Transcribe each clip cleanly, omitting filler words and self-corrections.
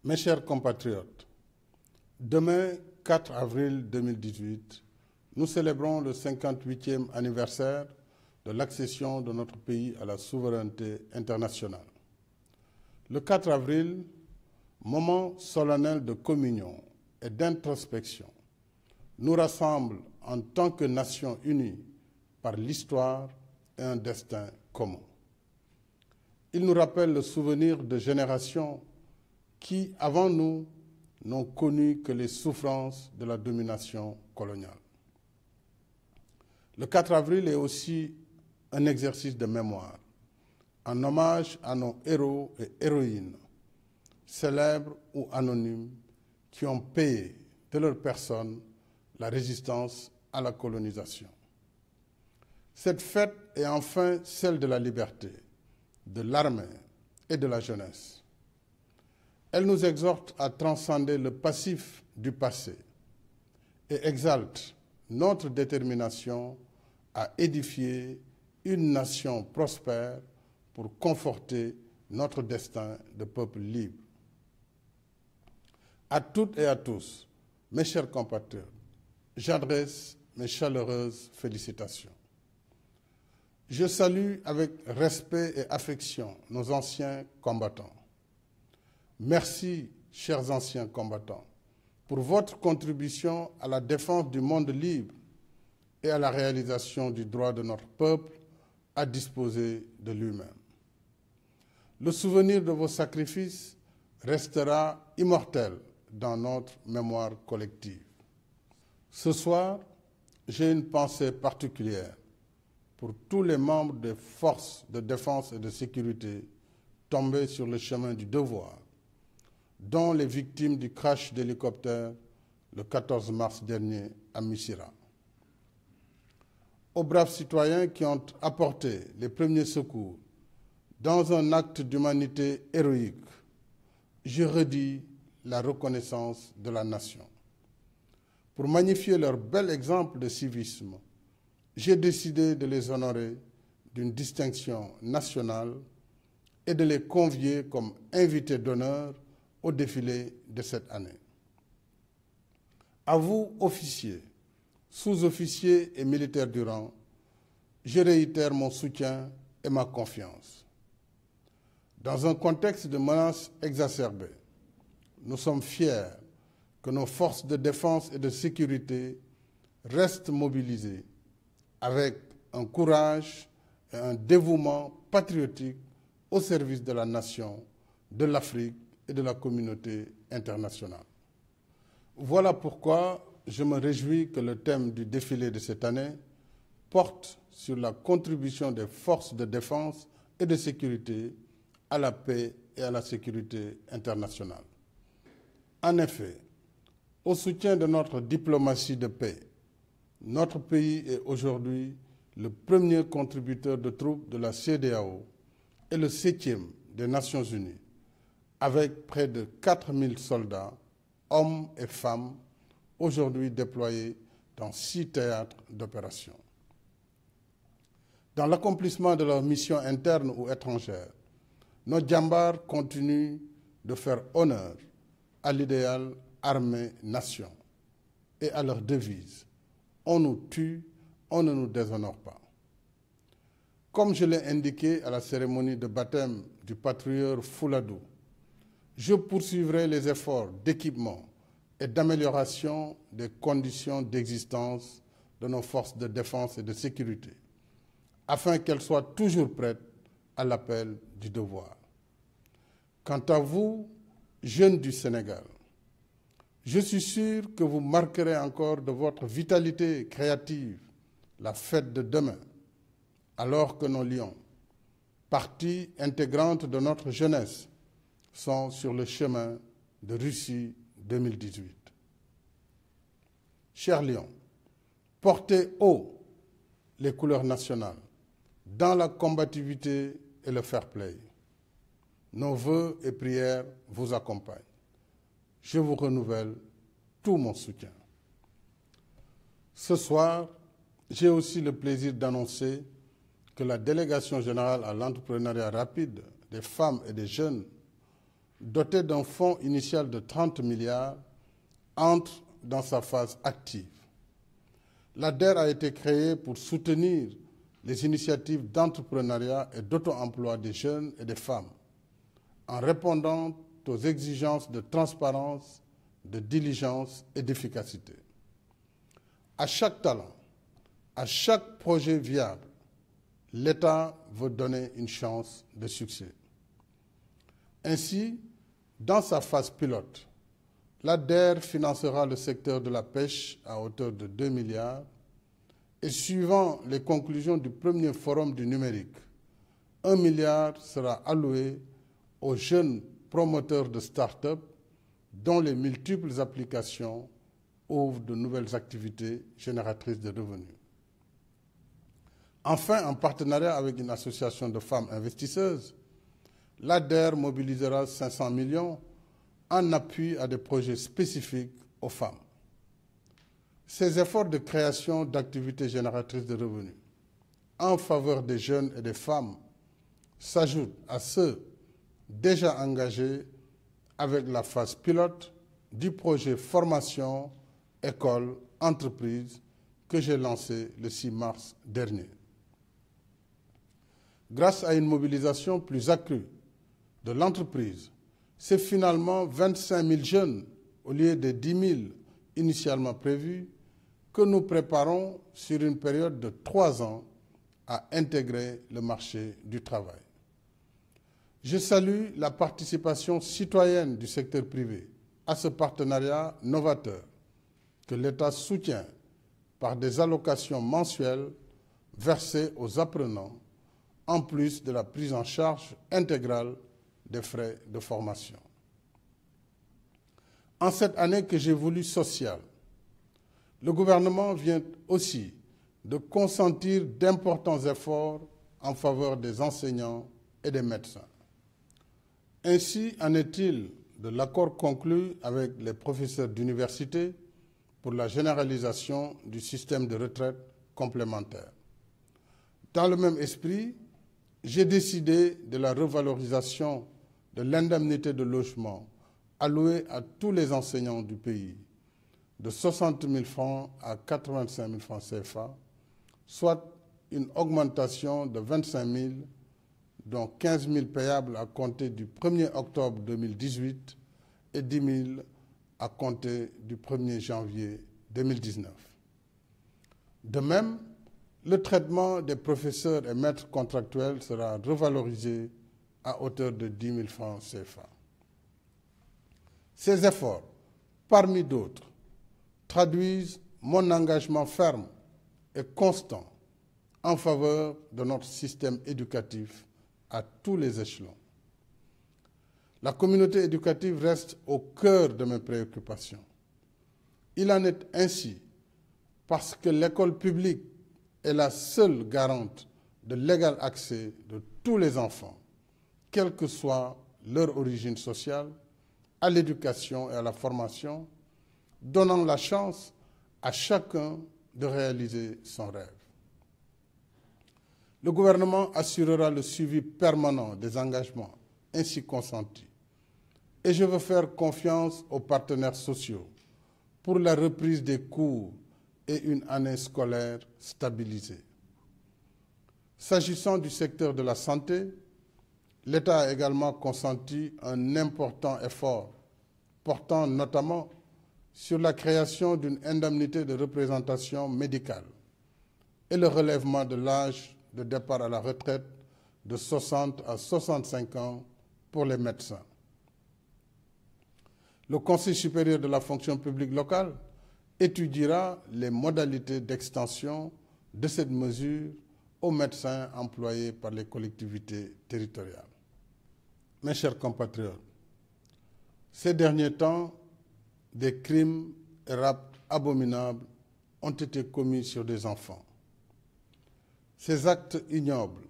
Mes chers compatriotes, demain, 4 avril 2018, nous célébrons le 58e anniversaire de l'accession de notre pays à la souveraineté internationale. Le 4 avril, moment solennel de communion et d'introspection, nous rassemble en tant que nation unie par l'histoire et un destin commun. Il nous rappelle le souvenir de générations qui, avant nous, n'ont connu que les souffrances de la domination coloniale. Le 4 avril est aussi un exercice de mémoire, en hommage à nos héros et héroïnes, célèbres ou anonymes, qui ont payé de leur personne la résistance à la colonisation. Cette fête est enfin celle de la liberté, de l'armée et de la jeunesse. Elle nous exhorte à transcender le passif du passé et exalte notre détermination à édifier une nation prospère pour conforter notre destin de peuple libre. À toutes et à tous, mes chers compatriotes, j'adresse mes chaleureuses félicitations. Je salue avec respect et affection nos anciens combattants. Merci, chers anciens combattants, pour votre contribution à la défense du monde libre et à la réalisation du droit de notre peuple à disposer de lui-même. Le souvenir de vos sacrifices restera immortel dans notre mémoire collective. Ce soir, j'ai une pensée particulière pour tous les membres des forces de défense et de sécurité tombés sur le chemin du devoir, dont les victimes du crash d'hélicoptère le 14 mars dernier à Missirah. Aux braves citoyens qui ont apporté les premiers secours dans un acte d'humanité héroïque, je redis la reconnaissance de la nation. Pour magnifier leur bel exemple de civisme, j'ai décidé de les honorer d'une distinction nationale et de les convier comme invités d'honneur au défilé de cette année. À vous, officiers, sous-officiers et militaires du rang, je réitère mon soutien et ma confiance. Dans un contexte de menaces exacerbées, nous sommes fiers que nos forces de défense et de sécurité restent mobilisées avec un courage et un dévouement patriotique au service de la nation, de l'Afrique et de la communauté internationale. Voilà pourquoi je me réjouis que le thème du défilé de cette année porte sur la contribution des forces de défense et de sécurité à la paix et à la sécurité internationale. En effet, au soutien de notre diplomatie de paix, notre pays est aujourd'hui le premier contributeur de troupes de la CEDEAO et le 7e des Nations Unies, avec près de 4000 soldats, hommes et femmes, aujourd'hui déployés dans 6 théâtres d'opération. Dans l'accomplissement de leurs missions internes ou étrangères, nos djambars continuent de faire honneur à l'idéal armée-nation et à leur devise « On nous tue, on ne nous déshonore pas ». Comme je l'ai indiqué à la cérémonie de baptême du patrouilleur Fouladou, je poursuivrai les efforts d'équipement et d'amélioration des conditions d'existence de nos forces de défense et de sécurité, afin qu'elles soient toujours prêtes à l'appel du devoir. Quant à vous, jeunes du Sénégal, je suis sûr que vous marquerez encore de votre vitalité créative la fête de demain, alors que nos lions, partie intégrante de notre jeunesse, sont sur le chemin de Russie 2018. Chers lions, portez haut les couleurs nationales dans la combativité et le fair play. Nos vœux et prières vous accompagnent. Je vous renouvelle tout mon soutien. Ce soir, j'ai aussi le plaisir d'annoncer que la Délégation générale à l'entrepreneuriat rapide des femmes et des jeunes doté d'un fonds initial de 30 milliards, entre dans sa phase active. L'ADER a été créée pour soutenir les initiatives d'entrepreneuriat et d'auto-emploi des jeunes et des femmes, en répondant aux exigences de transparence, de diligence et d'efficacité. À chaque talent, à chaque projet viable, l'État veut donner une chance de succès. Ainsi, dans sa phase pilote, l'ADER financera le secteur de la pêche à hauteur de 2 milliards et suivant les conclusions du premier forum du numérique, 1 milliard sera alloué aux jeunes promoteurs de start-up dont les multiples applications ouvrent de nouvelles activités génératrices de revenus. Enfin, en partenariat avec une association de femmes investisseuses, l'ADER mobilisera 500 millions en appui à des projets spécifiques aux femmes. Ces efforts de création d'activités génératrices de revenus en faveur des jeunes et des femmes s'ajoutent à ceux déjà engagés avec la phase pilote du projet formation, école, entreprise que j'ai lancé le 6 mars dernier. Grâce à une mobilisation plus accrue de l'entreprise, c'est finalement 25 000 jeunes au lieu des 10 000 initialement prévus que nous préparons sur une période de 3 ans à intégrer le marché du travail. Je salue la participation citoyenne du secteur privé à ce partenariat novateur que l'État soutient par des allocations mensuelles versées aux apprenants, en plus de la prise en charge intégrale des frais de formation. En cette année que j'ai voulu sociale, le gouvernement vient aussi de consentir d'importants efforts en faveur des enseignants et des médecins. Ainsi en est-il de l'accord conclu avec les professeurs d'université pour la généralisation du système de retraite complémentaire. Dans le même esprit, j'ai décidé de la revalorisation de l'indemnité de logement allouée à tous les enseignants du pays, de 60 000 francs à 85 000 francs CFA, soit une augmentation de 25 000, dont 15 000 payables à compter du 1er octobre 2018 et 10 000 à compter du 1er janvier 2019. De même, le traitement des professeurs et maîtres contractuels sera revalorisé à hauteur de 10 000 francs CFA. Ces efforts, parmi d'autres, traduisent mon engagement ferme et constant en faveur de notre système éducatif à tous les échelons. La communauté éducative reste au cœur de mes préoccupations. Il en est ainsi parce que l'école publique est la seule garante de l'égal accès de tous les enfants, quelle que soit leur origine sociale, à l'éducation et à la formation, donnant la chance à chacun de réaliser son rêve. Le gouvernement assurera le suivi permanent des engagements ainsi consentis et je veux faire confiance aux partenaires sociaux pour la reprise des cours et une année scolaire stabilisée. S'agissant du secteur de la santé, l'État a également consenti un important effort portant notamment sur la création d'une indemnité de représentation médicale et le relèvement de l'âge de départ à la retraite de 60 à 65 ans pour les médecins. Le Conseil supérieur de la fonction publique locale étudiera les modalités d'extension de cette mesure aux médecins employés par les collectivités territoriales. Mes chers compatriotes, ces derniers temps, des crimes et rapts abominables ont été commis sur des enfants. Ces actes ignobles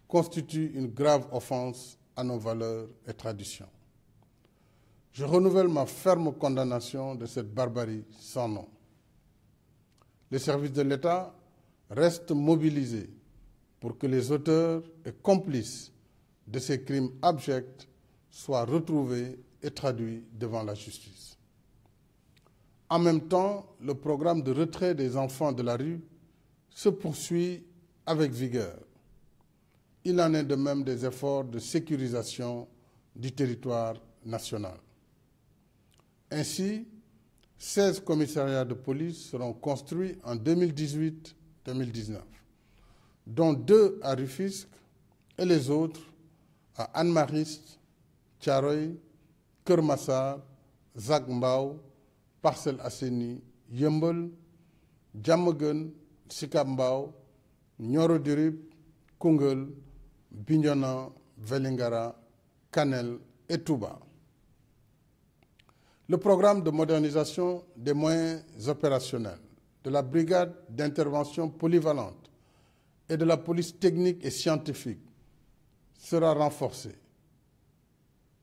constituent une grave offense à nos valeurs et traditions. Je renouvelle ma ferme condamnation de cette barbarie sans nom. Les services de l'État restent mobilisés pour que les auteurs et complices de ces crimes abjects soient retrouvés et traduits devant la justice. En même temps, le programme de retrait des enfants de la rue se poursuit avec vigueur. Il en est de même des efforts de sécurisation du territoire national. Ainsi, 16 commissariats de police seront construits en 2018-2019, dont 2 à Rufisque et les autres à Hann Mariste, Thiaroye, Keur Massar, Zac Mbao, Parcelles Assainies, Yeumbeul, Diamaguène, Sicap Mbao, Nioro du Rip, Koungheul, Bignona, Vélingara, Kanel et Touba. Le programme de modernisation des moyens opérationnels de la brigade d'intervention polyvalente et de la police technique et scientifique sera renforcé,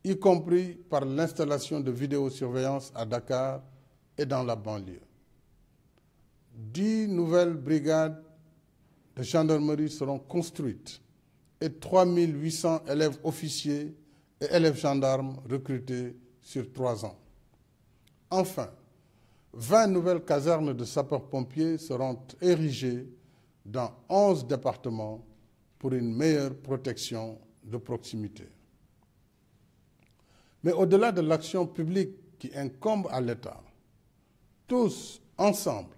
y compris par l'installation de vidéosurveillance à Dakar et dans la banlieue. 10 nouvelles brigades de gendarmerie seront construites et 3800 élèves officiers et élèves gendarmes recrutés sur 3 ans. Enfin, 20 nouvelles casernes de sapeurs-pompiers seront érigées dans 11 départements pour une meilleure protection de proximité. Mais au-delà de l'action publique qui incombe à l'État, tous ensemble,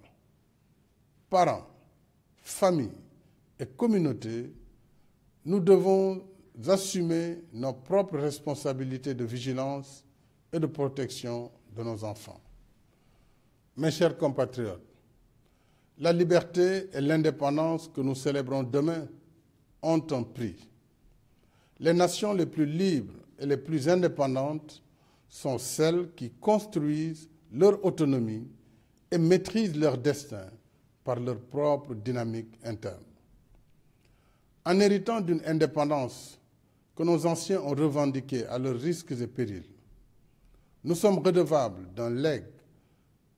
parents, familles et communautés, nous devons assumer nos propres responsabilités de vigilance et de protection de nos enfants. Mes chers compatriotes, la liberté et l'indépendance que nous célébrons demain ont un prix. Les nations les plus libres et les plus indépendantes sont celles qui construisent leur autonomie et maîtrisent leur destin par leur propre dynamique interne. En héritant d'une indépendance que nos anciens ont revendiquée à leurs risques et périls, nous sommes redevables d'un legs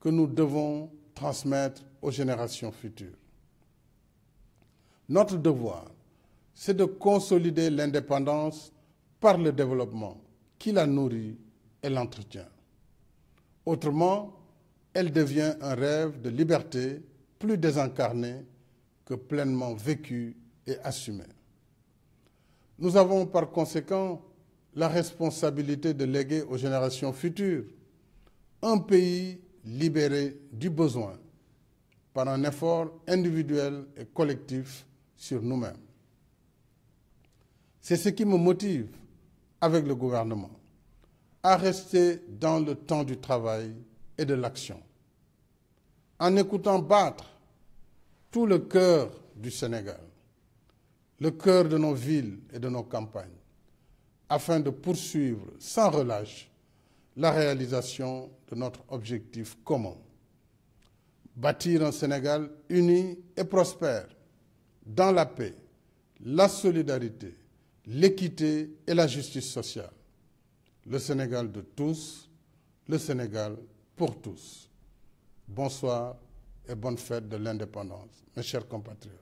que nous devons transmettre aux générations futures. Notre devoir, c'est de consolider l'indépendance par le développement qui la nourrit et l'entretient. Autrement, elle devient un rêve de liberté plus désincarné que pleinement vécu et assumé. Nous avons par conséquent la responsabilité de léguer aux générations futures un pays libéré du besoin par un effort individuel et collectif sur nous-mêmes. C'est ce qui me motive, avec le gouvernement, à rester dans le temps du travail et de l'action, en écoutant battre tout le cœur du Sénégal, le cœur de nos villes et de nos campagnes, afin de poursuivre sans relâche la réalisation de notre objectif commun. Bâtir un Sénégal uni et prospère, dans la paix, la solidarité, l'équité et la justice sociale. Le Sénégal de tous, le Sénégal pour tous. Bonsoir et bonne fête de l'indépendance, mes chers compatriotes.